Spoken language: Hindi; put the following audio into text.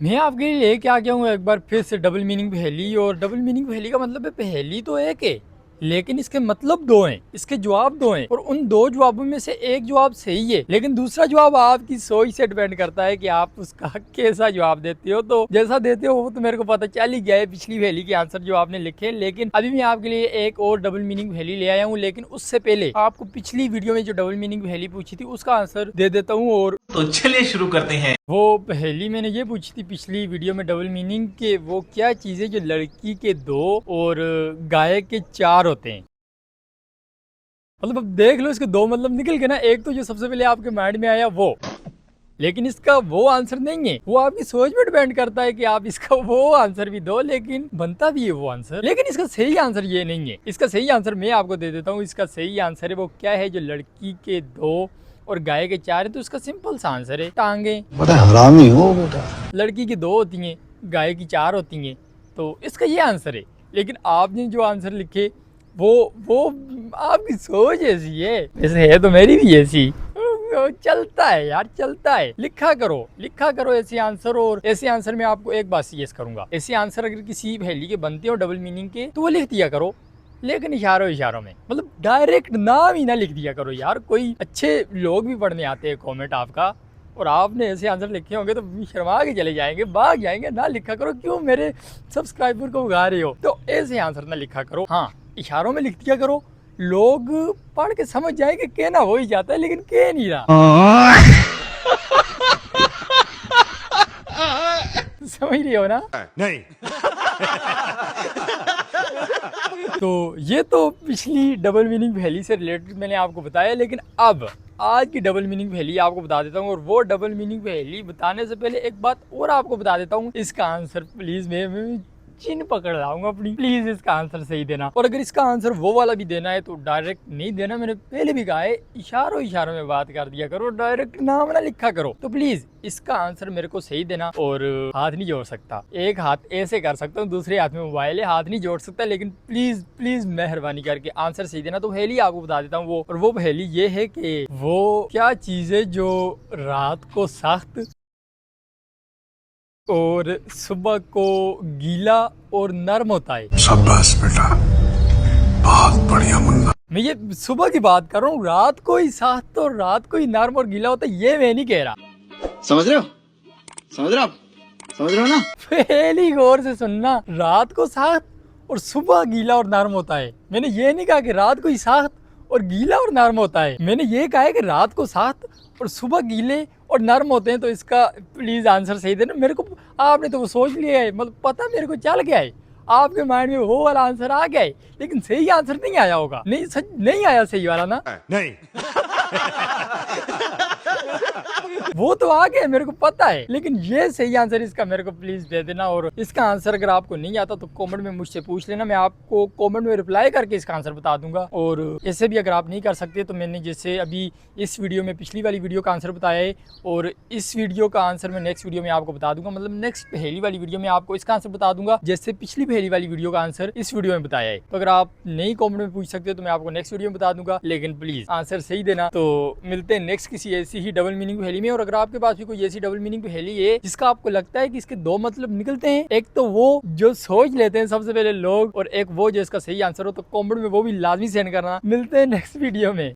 मैं आपके लिए लेके आ गया हूँ एक बार फिर से डबल मीनिंग पहेली। और डबल मीनिंग पहेली का मतलब है, पहेली तो एक है लेकिन इसके मतलब दो हैं, इसके जवाब दो हैं, और उन दो जवाबों में से एक जवाब सही है लेकिन दूसरा जवाब आपकी सोच से डिपेंड करता है कि आप उसका कैसा जवाब देते हो। तो जैसा देते हो वो तो मेरे को पता चल ही गया है पिछली पहेली के आंसर जो आपने लिखे, लेकिन अभी मैं आपके लिए एक और डबल मीनिंग पहेली ले आया हूँ। लेकिन उससे पहले आपको पिछली वीडियो में जो डबल मीनिंग पहेली पूछी थी उसका आंसर दे देता हूँ। और तो चलिए शुरू करते हैं। वो पहेली मैंने ये पूछी थी पिछली वीडियो में डबल मीनिंग के, वो क्या चीज़ है जो लड़की के दो और गाय के चार होते हैं। मतलब अब देख लो, इसके दो मतलब निकल गए ना। एक तो जो सबसे पहले आपके माइंड में आया वो, लेकिन इसका वो आंसर नहीं है। वो आपकी सोच पे डिपेंड करता है कि आप इसका वो आंसर भी दो, लेकिन बनता भी है वो आंसर। लेकिन इसका सही आंसर ये नहीं है। इसका सही आंसर मैं आपको दे देता हूँ। इसका सही आंसर है वो क्या है जो लड़की के दो और गाय के चार है। तो इसका सिंपल सा आंसर है टांगे। बड़ा हरामी हो बेटा। लड़की की दो होती हैं, गाय की चार होती हैं, तो इसका ये आंसर है। लेकिन आपने जो आंसर लिखे वो आपकी सोच ऐसी है, ऐसे है तो मेरी भी ऐसी। चलता है यार, चलता है। लिखा करो ऐसे आंसर। और ऐसे आंसर में आपको एक बात सजेस्ट करूंगा, ऐसे आंसर अगर किसी पहेली के बनते हो डबल मीनिंग के तो वो लिख दिया करो, लेकिन इशारों में। मतलब डायरेक्ट नाम ही ना लिख दिया करो यार। कोई अच्छे लोग भी पढ़ने आते हैं कमेंट आपका, और आपने ऐसे आंसर लिखे होंगे तो शर्मा के चले जाएंगे, भाग जाएंगे। ना लिखा करो, क्यों मेरे सब्सक्राइबर को उगा रहे हो। तो ऐसे आंसर ना लिखा करो, हाँ इशारों में लिख दिया करो। लोग पढ़ के समझ जाएंगे, कहना हो ही जाता है लेकिन कह नहीं रहा। समझ रही हो ना? नहीं। तो ये तो पिछली डबल मीनिंग पहेली से रिलेटेड मैंने आपको बताया, लेकिन अब आज की डबल मीनिंग पहेली आपको बता देता हूँ। और वो डबल मीनिंग पहेली बताने से पहले एक बात और आपको बता देता हूँ। इसका आंसर प्लीज मैं चिन्ह पकड़ लाऊंगा अपनी, प्लीज इसका आंसर सही देना। और अगर इसका आंसर वो वाला भी देना है तो डायरेक्ट नहीं देना, मैंने पहले भी कहा है। इशारों में बात कर दिया करो, डायरेक्ट नाम ना लिखा करो। तो प्लीज इसका आंसर मेरे को सही देना। और हाथ नहीं जोड़ सकता, एक हाथ ऐसे कर सकता हूँ, दूसरे हाथ में मोबाइल है, हाथ नहीं जोड़ सकता। लेकिन प्लीज प्लीज मेहरबानी करके आंसर सही देना। तो पहेली आपको बता देता हूँ वो, और वो पहेली ये है कि वो क्या चीज है जो रात को सख्त और सुबह को गीला और नर्म होता है। शाबाश बेटा, बहुत बढ़िया मुन्ना। मैं ये सुबह की बात कर रहा हूँ, रात को ही सख्त और रात को ही नर्म और गीला होता है, ये मैं नहीं कह रहा। समझ रहे हो? समझ रहे हो आप? समझ रहे हो ना? पहली गौर से सुनना, रात को सख्त और सुबह गीला और नर्म होता है। मैंने ये नहीं कहा कि रात को ही सख्त और गीला और नर्म होता है। मैंने ये कहा है कि रात को सख्त और सुबह गीले और नर्म होते हैं। तो इसका प्लीज आंसर सही देना। मेरे को आपने तो वो सोच लिया है, मतलब पता मेरे को चल गया है, आपके माइंड में वो वाला आंसर आ गया है, लेकिन सही आंसर नहीं आया होगा। नहीं, सच नहीं आया सही वाला ना? नहीं। वो तो आ गया, मेरे को पता है, लेकिन ये सही आंसर इसका मेरे को प्लीज दे देना। और इसका आंसर अगर आपको नहीं आता तो कमेंट में मुझसे पूछ लेना, मैं आपको कमेंट में रिप्लाई करके इसका आंसर बता दूंगा। और ऐसे भी अगर आप नहीं कर सकते तो मैंने जैसे अभी इस वीडियो में पिछली वाली वीडियो का आंसर बताया है, और इस वीडियो का आंसर मैं नेक्स्ट वीडियो में आपको बता दूंगा। मतलब नेक्स्ट पहेली वाली वीडियो में आपको इसका आंसर बता दूंगा, जैसे पिछली पहेली वाली वीडियो का आंसर इस वीडियो में बताया है। तो अगर आप नहीं कमेंट में पूछ सकते तो मैं आपको नेक्स्ट वीडियो में बता दूंगा, लेकिन प्लीज आंसर सही देना। तो मिलते हैं नेक्स्ट किसी ऐसी ही डबल मीनिंग पहेली में। और अगर आपके पास भी कोई ऐसी डबल मीनिंग पहेली है जिसका आपको लगता है कि इसके दो मतलब निकलते हैं, एक तो वो जो सोच लेते हैं सबसे पहले लोग, और एक वो जो इसका सही आंसर हो, तो कमेंट में वो भी लाजमी सेंड करना। मिलते हैं नेक्स्ट वीडियो में।